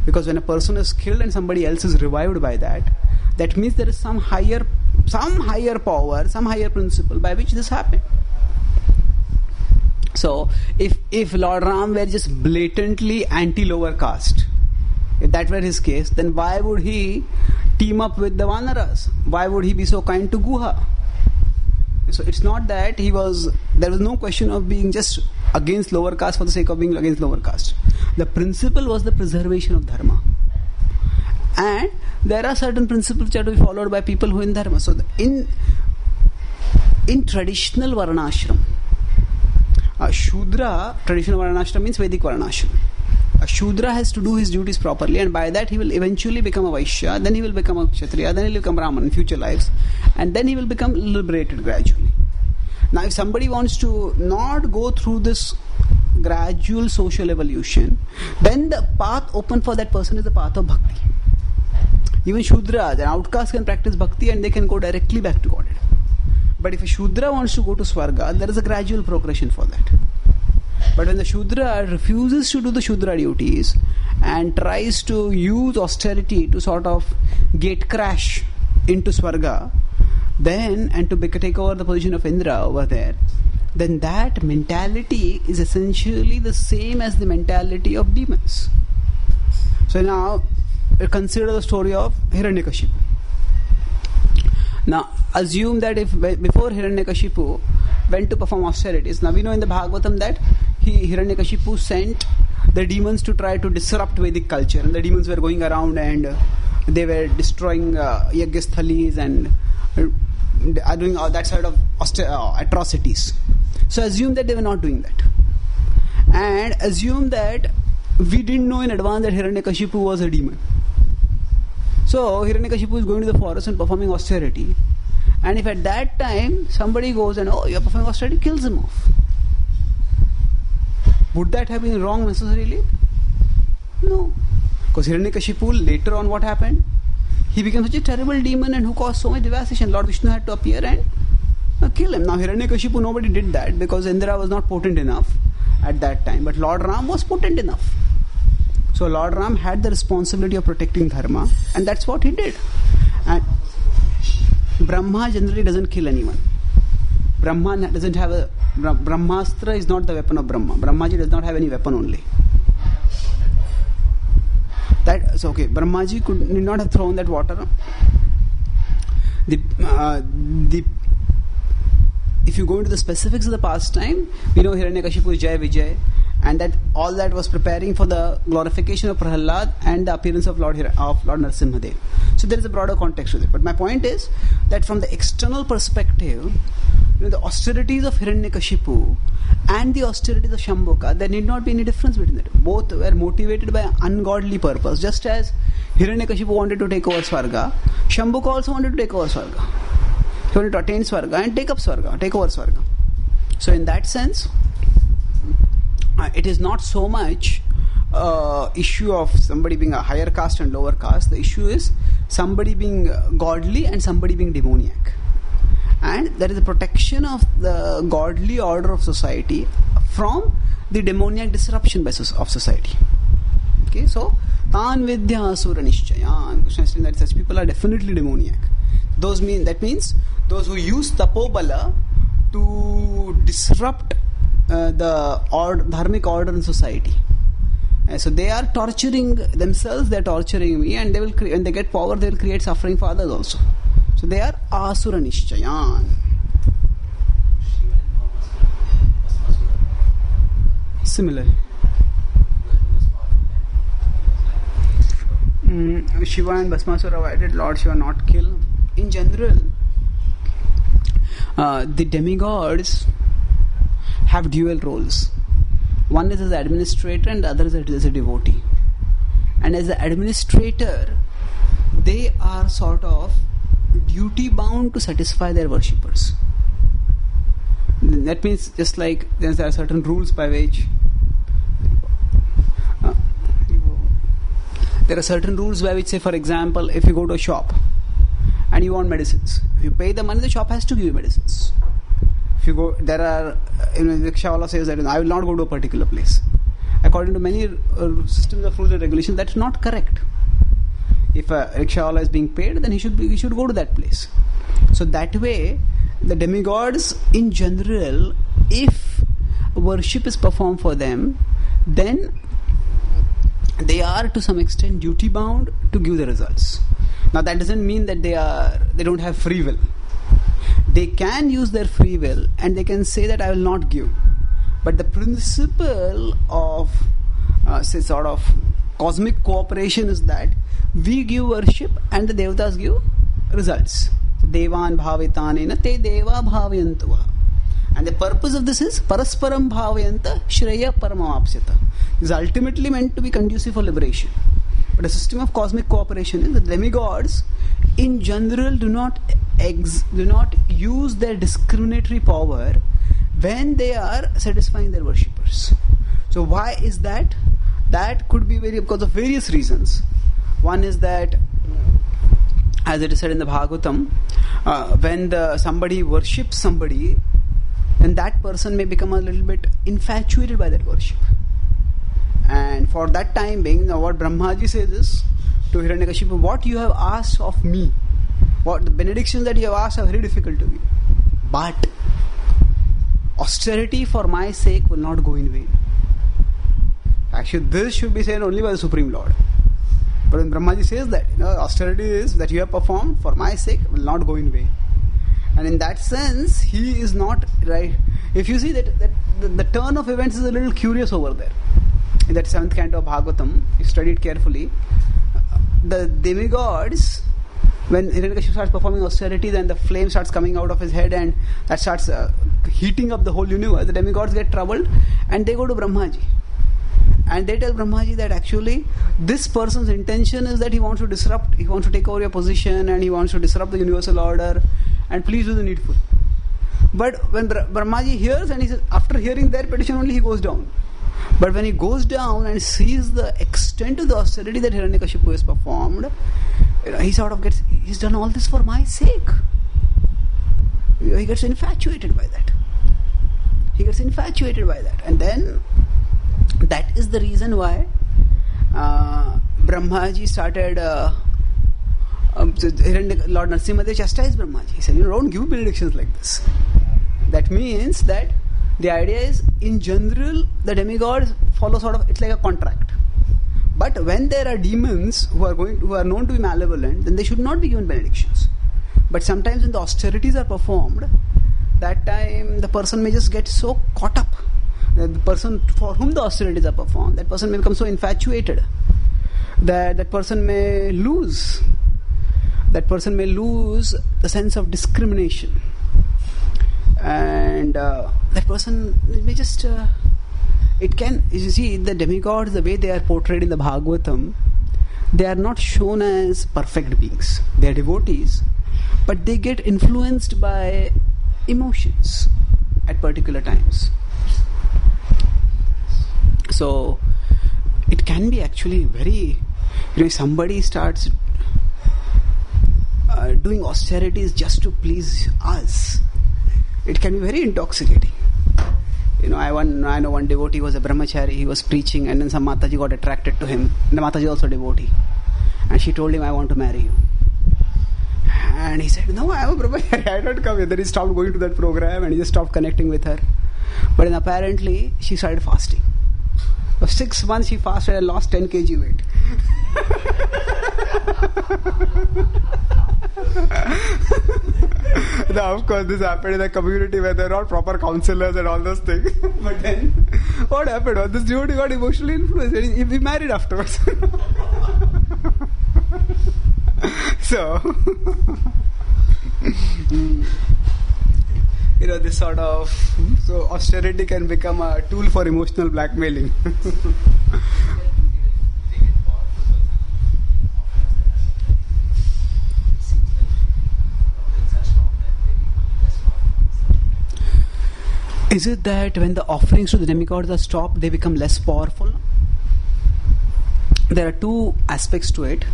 Because when a person is killed and somebody else is revived by that, that means there is some higher power, some higher principle by which this happened. So, if Lord Ram were just blatantly anti-lower caste, if that were his case, then why would he team up with the Vanaras? Why would he be so kind to Guha? So it's not that there was no question of being just against lower caste for the sake of being against lower caste. The principle was the preservation of dharma. And there are certain principles that will be followed by people who in dharma. So in traditional varnashram, Shudra, traditional varnashram means Vedic varnashram. A Shudra has to do his duties properly, and by that he will eventually become a Vaishya, then he will become a Kshatriya, then he will become Brahman in future lives, and then he will become liberated gradually. Now if somebody wants to not go through this gradual social evolution, then the path open for that person is the path of bhakti. Even Shudras, an outcast, can practice bhakti and they can go directly back to Godhead. But if a Shudra wants to go to Swarga, there is a gradual progression for that. But when the Shudra refuses to do the Shudra duties and tries to use austerity to sort of gate crash into Swarga, then, and to take over the position of Indra over there, then that mentality is essentially the same as the mentality of demons. So now, consider the story of Hiranyakashipu. Now, assume that before Hiranyakashipu went to perform austerities, now we know in the Bhagavatam that Hiranyakashipu sent the demons to try to disrupt Vedic culture, and the demons were going around and they were destroying yajna-sthalis and doing all that sort of atrocities. So assume that they were not doing that, and assume that we didn't know in advance that Hiranyakashipu was a demon. So Hiranyakashipu is going to the forest and performing austerity, and if at that time somebody goes and you are performing austerity, kills him off, would that have been wrong necessarily? No. Because Hiranyakashipu, later on what happened? He became such a terrible demon and who caused so much devastation. Lord Vishnu had to appear and kill him. Now Hiranyakashipu, nobody did that because Indra was not potent enough at that time. But Lord Ram was potent enough. So Lord Ram had the responsibility of protecting dharma, and that's what he did. And Brahma generally doesn't kill anyone. Brahma doesn't have a... Brahmastra is not the weapon of Brahma. Brahmaji does not have any weapon only. That's okay. Brahmaji need not have thrown that water. If you go into the specifics of the pastime, we know Hiranyakashipu is Jai Vijay, and that all that was preparing for the glorification of Prahlad and the appearance of Lord Narasimhadev. So there is a broader context to it. But my point is that from the external perspective, the austerities of Hiranyakashipu and the austerities of Shambhuka, there need not be any difference between them. Both were motivated by an ungodly purpose. Just as Hiranyakashipu wanted to take over Swarga, Shambhuka also wanted to take over Swarga. He wanted to attain Swarga and take over Swarga. So in that sense, it is not so much issue of somebody being a higher caste and lower caste. The issue is somebody being godly and somebody being demoniac. And there is a protection of the godly order of society from the demoniac disruption of society. Okay, so Tan Vidya Asura-niścayān. Krishna is saying that such people are definitely demoniac. That means those who use tapobala to disrupt the dharmic order in society. So they are torturing themselves, they are torturing me, and they will when they get power, they will create suffering for others also. So they are āsura-niścayān. Similar. Shiva and Bhasmasura, why did Lord Shiva not kill? In general, the demigods have dual roles. One is as an administrator and the other is as a devotee. And as an administrator, they are sort of duty bound to satisfy their worshippers. That means just like there are certain rules by which say, for example, if you go to a shop and you want medicines, if you pay the money, the shop has to give you medicines. If you go, there are, rickshawala says that I will not go to a particular place. According to many systems of rules and regulations, that's not correct. If a rickshawala is being paid, then he should go to that place. So that way, the demigods in general, if worship is performed for them, then they are to some extent duty bound to give the results. Now that doesn't mean that they don't have free will. They can use their free will and they can say that I will not give. But the principle of sort of cosmic cooperation is that we give worship and the devatas give results. Devan bhavitanena te deva bhaviyantuva. And the purpose of this is parasparam bhavayanta shreya paramavapsyata. It is ultimately meant to be conducive for liberation. But a system of cosmic cooperation is that demigods in general do not use their discriminatory power when they are satisfying their worshippers. So why is that? That could be because of various reasons. One is that, as it is said in the Bhagavatam, when somebody worships somebody, then that person may become a little bit infatuated by that worship. And for that time being, what Brahmaji says is to Hiranyakashipu, what you have asked of me, what the benedictions that you have asked are very difficult to me. But austerity for my sake will not go in vain. Actually, this should be said only by the Supreme Lord. But when Brahmaji says that, austerity is that you have performed for my sake will not go in vain. And in that sense, he is not right. If you see that the turn of events is a little curious over there. In that 7th canto of Bhagavatam, you study it carefully. The demigods, when Hiranyakashipu starts performing austerity, then the flame starts coming out of his head and that starts heating up the whole universe. The demigods get troubled and they go to Brahmaji. And they tell Brahmaji that actually this person's intention is that he wants to disrupt, he wants to take over your position and he wants to disrupt the universal order and please do the needful. But when Brahmaji hears and he says, after hearing their petition only he goes down. But when he goes down and sees the extent of the austerity that Hiranyakashipu has performed, he sort of gets, he's done all this for my sake. He gets infatuated by that. And then that is the reason why Brahmaji started Lord Narasimhadev chastised Brahmaji. He said, don't give benedictions like this. That means that the idea is, in general, the demigods follow sort of, it's like a contract. But when there are demons who are known to be malevolent, then they should not be given benedictions. But sometimes when the austerities are performed, that time the person may just get so caught up. The person for whom the austerities are performed, that person may become so infatuated that person may lose. That person may lose the sense of discrimination. And that person may just it can, you see, the demigods, the way they are portrayed in the Bhagavatam, they are not shown as perfect beings. They are devotees, but they get influenced by emotions at particular times. So it can be actually very, somebody starts doing austerities just to please us. It can be very intoxicating. I know one devotee was a brahmachari, he was preaching and then some Mataji got attracted to him. And the Mataji also a devotee. And she told him, I want to marry you. And he said, no, I am a brahmachari, I don't come here. Then he stopped going to that program and he just stopped connecting with her. But then apparently she started fasting. For 6 months she fasted and lost 10 kg weight. Now, of course, this happened in a community where there are all proper counselors and all those things. But then, what happened was this devotee got emotionally influenced and he married afterwards. So, this sort of, so austerity can become a tool for emotional blackmailing. Is it that when the offerings to the demigods are stopped, they become less powerful? There are two aspects to it.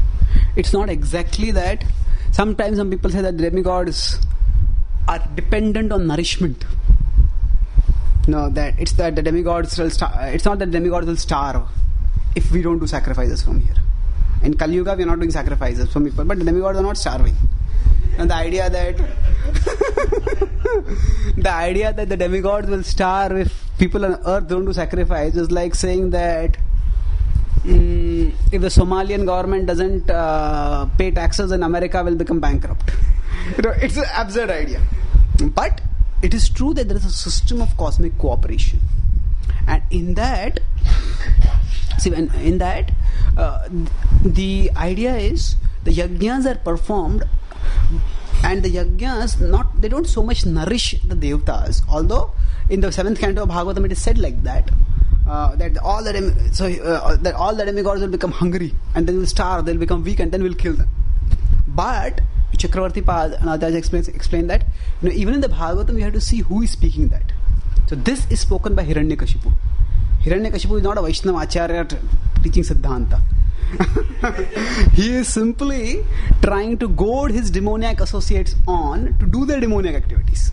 It's not exactly that. Sometimes some people say that demigods are dependent on nourishment. No, that it's that the demigods will it's not that demigods will starve if we don't do sacrifices from here. In Kali Yuga, we are not doing sacrifices from people, but the demigods are not starving. And the idea that the demigods will starve if people on earth don't do sacrifice is like saying that if the Somalian government doesn't pay taxes, then America will become bankrupt. It's an absurd idea. But it is true that there is a system of cosmic cooperation, and in that, the idea is the yajnas are performed, and the yajnas they don't so much nourish the devatas. Although in the 7th canto of Bhagavatam it is said like that. That all the demigods will become hungry and they will starve, they will become weak, and then we'll kill them. But Chakravarti Pad and others explain that even in the Bhagavatam we have to see who is speaking that. So this is spoken by Hiranyakashipu. Hiranyakashipu is not a Vaishnava Acharya teaching Siddhanta. He is simply trying to goad his demoniac associates on to do their demoniac activities.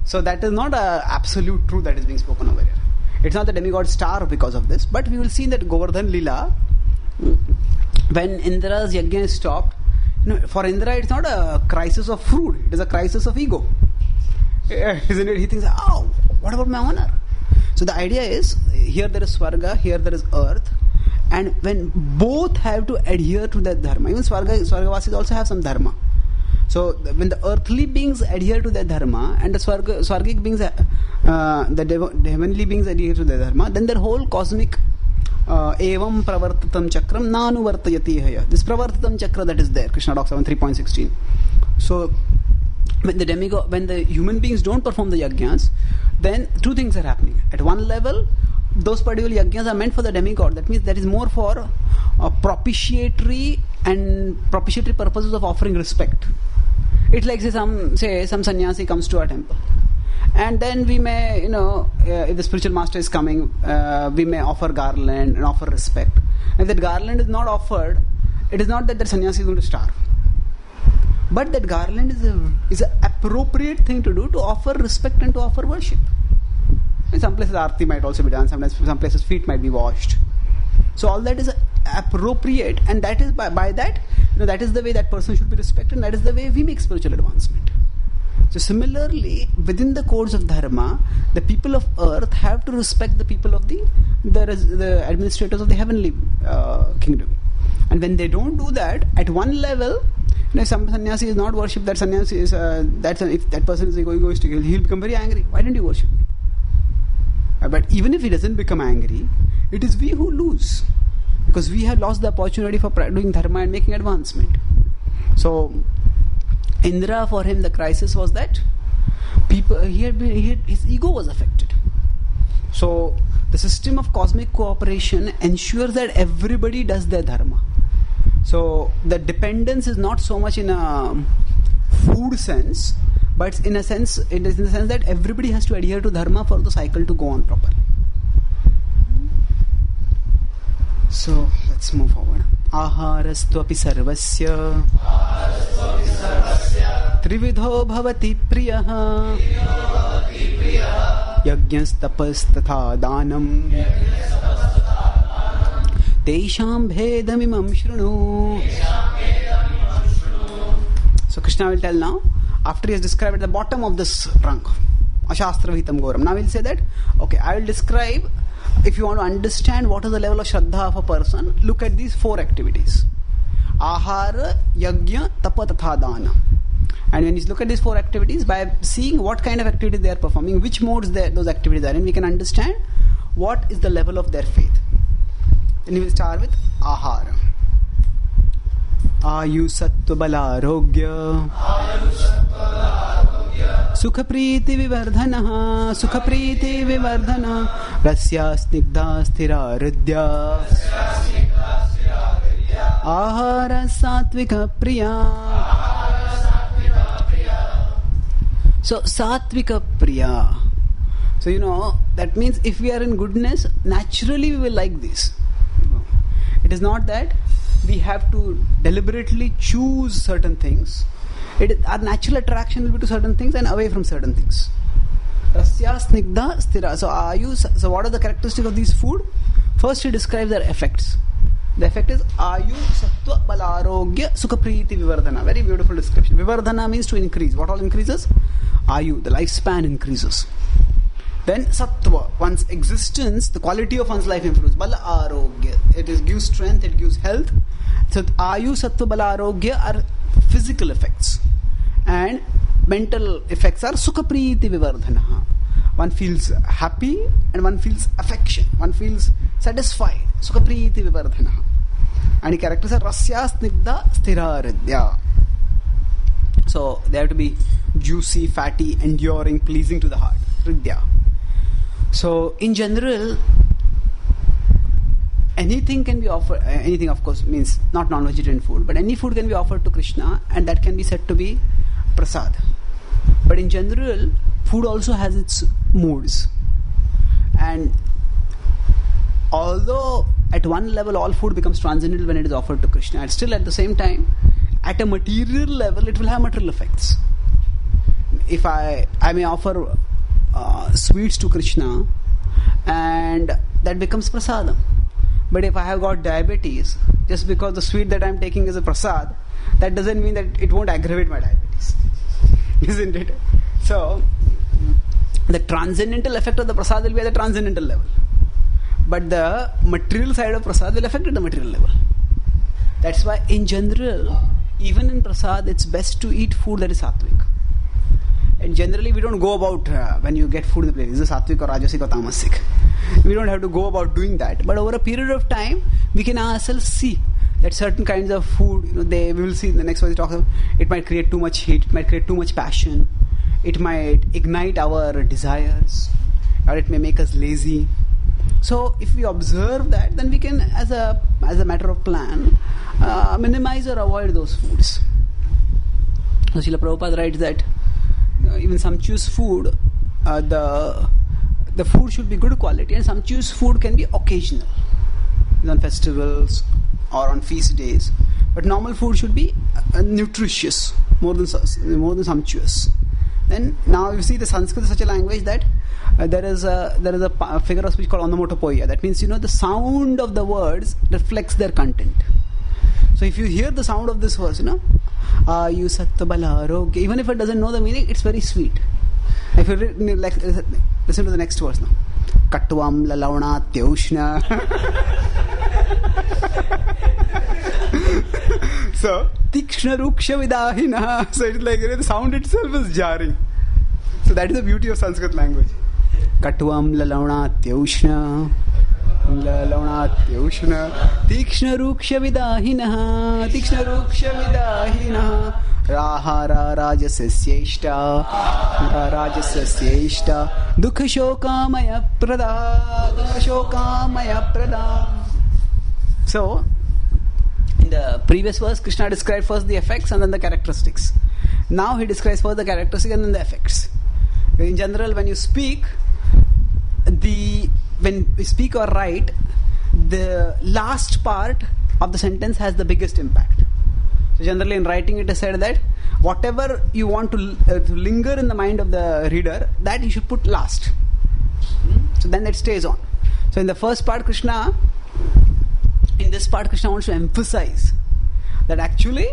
So that is not an absolute truth that is being spoken over here. It's not the demigods starve because of this, but we will see that Govardhan Lila, when Indra's yajna is stopped, for Indra it's not a crisis of food, it is a crisis of ego. Isn't it? He thinks, what about my honor? So the idea is, here there is Swarga, here there is earth, and when both have to adhere to that dharma, even Swargavasis also have some dharma. So when the earthly beings adhere to their dharma and the Swargic beings, the heavenly beings adhere to their dharma, then their whole cosmic evam pravartatam chakram nanu vartayati haya. This pravartatam chakra that is there, Krishna talks about 3.16. So when the human beings don't perform the yajnas, then two things are happening. At one level, those particular yajnas are meant for the demigod. That means that is more for propitiatory purposes of offering respect. It's like some sannyasi comes to our temple, and then we may, if the spiritual master is coming, we may offer garland and offer respect. If that garland is not offered, it is not that the sannyasi is going to starve, but that garland is an appropriate thing to do, to offer respect and to offer worship. In some places arti might also be done, sometimes some places feet might be washed. So all that is appropriate, and that is by that, that is the way that person should be respected, and that is the way we make spiritual advancement. So similarly, within the codes of dharma, the people of earth have to respect the people of the administrators of the heavenly kingdom. And when they don't do that, at one level, if some sannyasi is not worshipped, that sannyasi is if that person is egoistic, he'll become very angry. Why didn't you worship me? But even if he doesn't become angry, it is we who lose, because we have lost the opportunity for doing dharma and making advancement. So Indra, for him the crisis was that his ego was affected. So the system of cosmic cooperation ensures that everybody does their dharma. So the dependence is not so much in a food sense, but it is in the sense that everybody has to adhere to dharma for the cycle to go on properly. So let's move forward. Aharastvapi sarvasya trividho bhavati priyaha yajñas tapas tatha danam teisham bhedamimam shrunu. So Krishna will tell now, after he has described at the bottom of this trunk, aśāstra-vihitaṁ ghoraṁ. Now he will say that, okay, I will describe, if you want to understand what is the level of Shraddha of a person, look at these 4 activities. Ahara, yajna, tapa, tatha, dana. And when you look at these 4 activities, by seeing what kind of activities they are performing, which modes those activities are in, we can understand what is the level of their faith. Then we will start with ahara. Ayu sattva bala arogya sukha priti vivardhana rasya snigdha sthira hridya ahara satvika priya. So satvika priya, so that means if we are in goodness, naturally we will like this. It is not that we have to deliberately choose certain things. Our natural attraction will be to certain things and away from certain things. Rasya snigdha sthira. So what are the characteristics of these food? First he describes their effects. The effect is Ayu Sattva Balarogya Sukhapriti Vivardhana. Very beautiful description. Vivardhana means to increase. What all increases? Ayu, the lifespan increases. Then Sattva, one's existence, the quality of one's life improves. Bala Arogya, it gives strength, it gives health. So Ayu Sattva Bala Arogya are physical effects. And mental effects are Sukhapriti Vivardhana. One feels happy and one feels affection. One feels satisfied. Sukhapriti Vivardhana. And the characters are Rasya Snigdha Sthiraridya. So they have to be juicy, fatty, enduring, pleasing to the heart. Ridya. So in general, anything can be offered. Anything, of course, means not non-vegetarian food, but any food can be offered to Krishna, and that can be said to be prasad. But in general, food also has its moods. And although at one level all food becomes transcendental when it is offered to Krishna, and still at the same time, at a material level, it will have material effects. If I may offer sweets to Krishna, and that becomes prasadam. But if I have got diabetes, just because the sweet that I am taking is a prasad, that doesn't mean that it won't aggravate my diabetes. Isn't it? So, the transcendental effect of the prasad will be at the transcendental level. But the material side of prasad will affect at the material level. That's why in general, even in prasad, it's best to eat food that is sattvic. And generally we don't go about, when you get food in the plate, is it sattvic or rajasic or tamasic? We don't have to go about doing that. But over a period of time, we can ourselves see that certain kinds of food, we will see in the next one, talks about, it might create too much heat, it might create too much passion, it might ignite our desires, or it may make us lazy. So if we observe that, then we can, as a matter of plan, minimize or avoid those foods. So Srila Prabhupada writes that even sumptuous food, the food should be good quality, and sumptuous food can be occasional, on festivals or on feast days. But normal food should be nutritious, more than sumptuous. Then now you see the Sanskrit is such a language that there is a figure of speech called onomatopoeia. That means the sound of the words reflects their content. So if you hear the sound of this verse, Ayu Sattva Bala Arogya, even if it doesn't know the meaning, it's very sweet. If you listen to the next verse now. Katvam Lalavana Tyaushna. So Tikshna Ruksha Vidahina. So it's like the sound itself is jarring. So that is the beauty of Sanskrit language. Katvam Lalavana Tyaushna. Lalavana Tikshna Ruksha Vidahina. Tikshna Ruksha Vidahina. Rahara Rajasasyeshta. Rajasasyeshta. Dukha Shokamaya Prada. Dukha Shokamaya Prada. So in the previous verse, Krishna described first the effects and then the characteristics. Now he describes first the characteristics and then the effects. In general, when you speak, when we speak or write, the last part of the sentence has the biggest impact. So generally in writing it is said that whatever you want to linger in the mind of the reader, that you should put last. So then it stays on. So in the first part, Krishna wants to emphasize that actually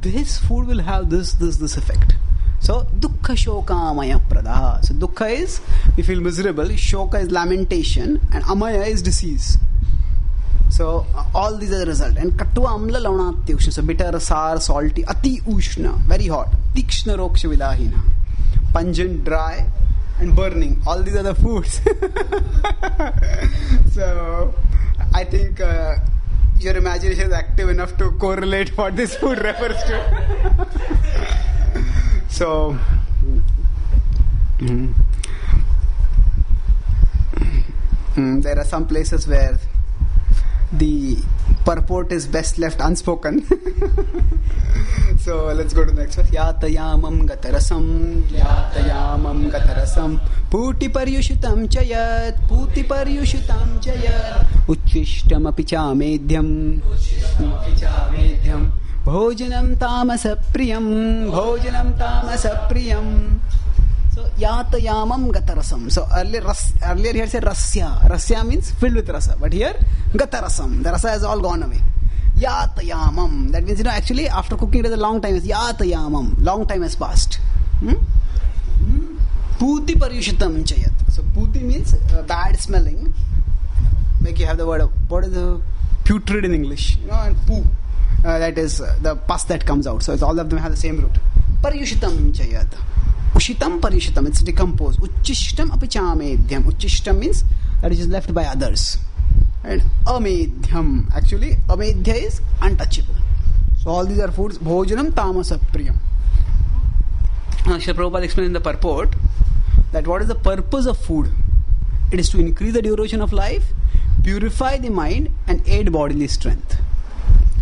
this food will have this effect. So dukkha shokamaya prada. So dukkha is we feel miserable, shoka is lamentation, and amaya is disease. So all these are the result. And katva amla lavana tyushna. So bitter, sour, salty, ati ushna, very hot. Tikshna roksha vidahina, pungent, dry, and burning. All these are the foods. So I think your imagination is active enough to correlate what this food refers to. So there are some places where the purport is best left unspoken. So let's go to the next one. Yatayamam gatarasam, yatayamam gatarasam, puti paryushitam chayat, puti paryushitam chayat, uchishtam apicha medhyam, bhojanam tamasa priyam, bhojanam tamasa priyam. So yatayamam gatarasam. So earlier he had said rasya. Rasya means filled with rasa. But here gatarasam. The rasa has all gone away. Yatayamam. That means, actually after cooking it is a long time. It's yatayamam. Long time has passed. Puti paryushitam chayat. So puti means bad smelling. Like you have the word, what is the putrid in English? And poo. That is the pus that comes out. So all of them have the same root. Paryushitam chayat. Ushitam paryushitam. It's decomposed. Uchishtam apichamedhyam. Uchishtam means that which is left by others. And amedhyam. Actually, amedhya is untouchable. So all these are foods. Bhojanam tamasa-priyam. Srila Prabhupada explained in the purport that what is the purpose of food? It is to increase the duration of life, purify the mind, and aid bodily strength.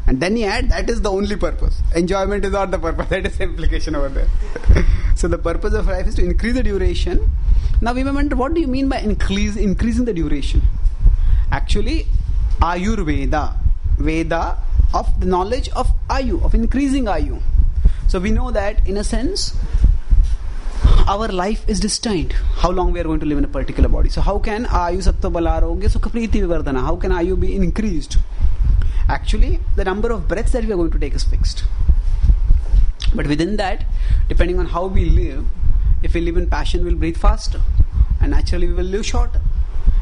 And then he adds, that is the only purpose. Enjoyment is not the purpose. That is the implication over there. So the purpose of life is to increase the duration. Now we may wonder, what do you mean by increasing the duration? Actually, Ayurveda, Veda of the knowledge of Ayu, of increasing Ayu. So we know that in a sense, our life is destined. How long we are going to live in a particular body. So how can Ayu Sattva Balarogya Sukha Priti Vivardhana? How can Ayu be increased? Actually, the number of breaths that we are going to take is fixed. But within that, depending on how we live, if we live in passion, we will breathe faster. And naturally, we will live shorter.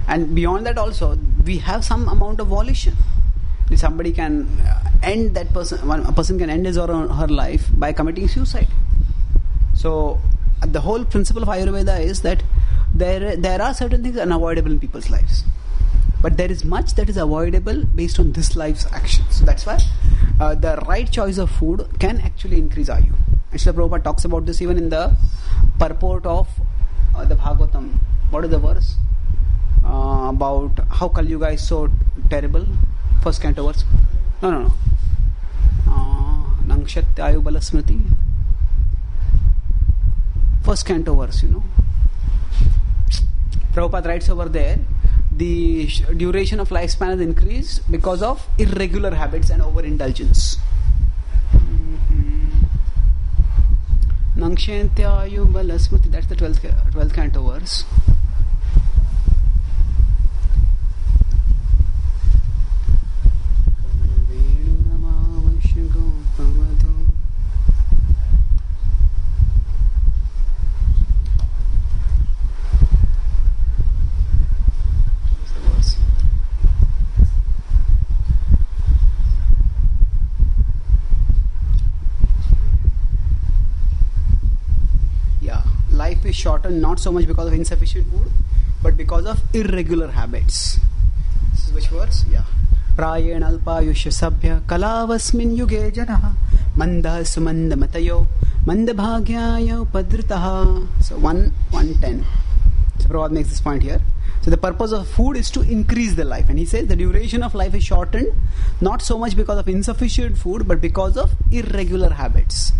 And beyond that also, we have some amount of volition. If somebody can end that person, a person can end his or her life by committing suicide. So, the whole principle of Ayurveda is that there are certain things unavoidable in people's lives. But there is much that is avoidable based on this life's actions. So that's why the right choice of food can actually increase Ayu. And Srila Prabhupada talks about this even in the purport of the Bhagavatam. What is the verse? About how Kali Yuga is so terrible. First canto verse. No. Nangshatyayu balasmriti. First canto verse, Prabhupada writes over there, the duration of lifespan has increased because of irregular habits and overindulgence. Nangshatyayu balasmriti, that's the 12th canto verse. Life is shortened not so much because of insufficient food, but because of irregular habits. This is which verse? Yeah. Prayen alpayusha sabhya kalavasmin yuge janāḥ mandah sumanda matayo mandabhagyaya upadritaḥ. So 1:10. So Prabhupada makes this point here. So the purpose of food is to increase the life. And he says the duration of life is shortened not so much because of insufficient food, but because of irregular habits.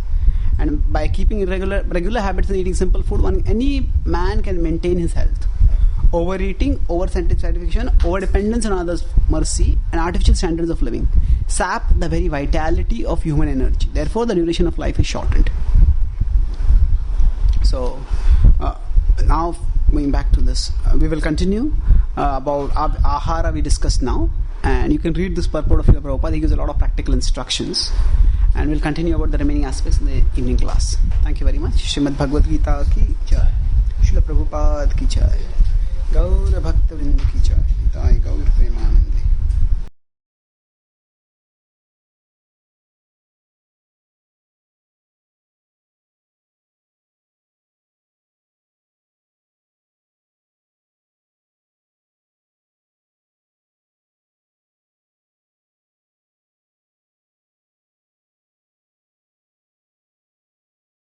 And by keeping regular habits and eating simple food, any man can maintain his health. Overeating, over-satisfaction, over-dependence on others' mercy, and artificial standards of living sap the very vitality of human energy. Therefore, the duration of life is shortened. So, now going back to this, we will continue about ahara we discussed now. And you can read this purport of Srila Prabhupada. He gives a lot of practical instructions. And we'll continue about the remaining aspects in the evening class. Thank you very much. Srimad Bhagavad-gītā ki jai. Srila Prabhupada ki jai.